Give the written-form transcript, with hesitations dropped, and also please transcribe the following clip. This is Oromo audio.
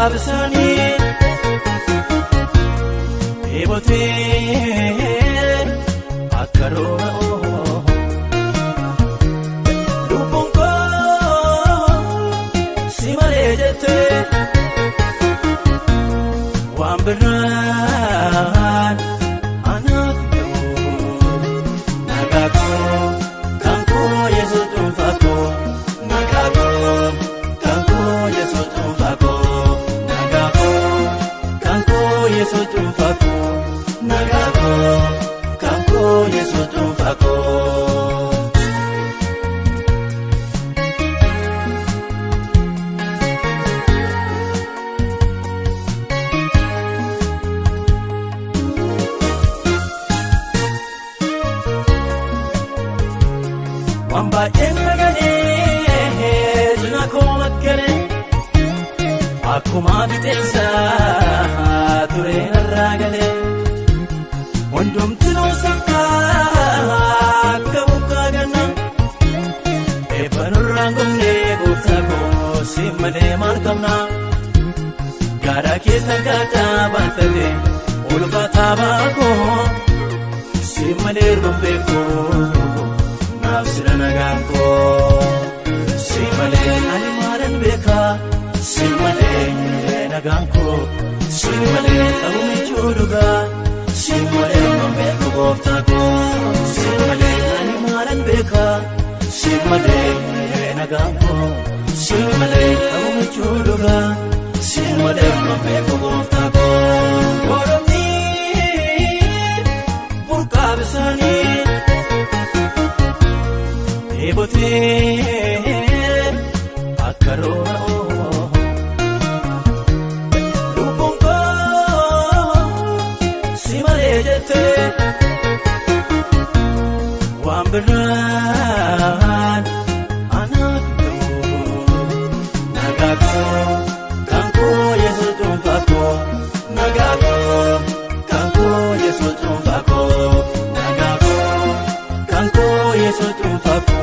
burqaabsanii eebotee akka rooba'oo lubbuun koo si malee jettee waan biraan anaaf ta'u nagaa koo kan koo Yesuus dhuunfaa koo nagaa koo kan koo Yesuus dhuunfaa koo nagaa koo kan koo Yesuus dhuunfaa koo nagaa koo kan koo Yesuus dhuunfaa koo. Waan baay'een nagalee jina koo makkalee akkuma biteensa ture narraa galee hundumtuu sakkaa akka bukkaa ganna eebba nurraan gomnee gooftaa koo si malee maal qabna gaara keessa gaadaa baattate ulfaataa baakoo si malee rombee koo. Sira nagaan koo si malee ani maalan beekaa si malee nagaan koo si malee qabuma chuudhugaa si malee mambeeku gooftaa koo si malee ani maalan beekaa si malee nagaan koo si malee qabuma chuudhugaa si malee mambeeku gooftaa koo. Oromni burqaabsanii eebotee akka rooba'oo lubbuun koo si malee jettee waan biraan anaaf ta'u nagaa koo kan koo Yesuus dhuunfaa koo nagaa koo kan koo Yesuus dhuunfaa koo nagaa koo kan koo Yesuus dhuunfaa koo.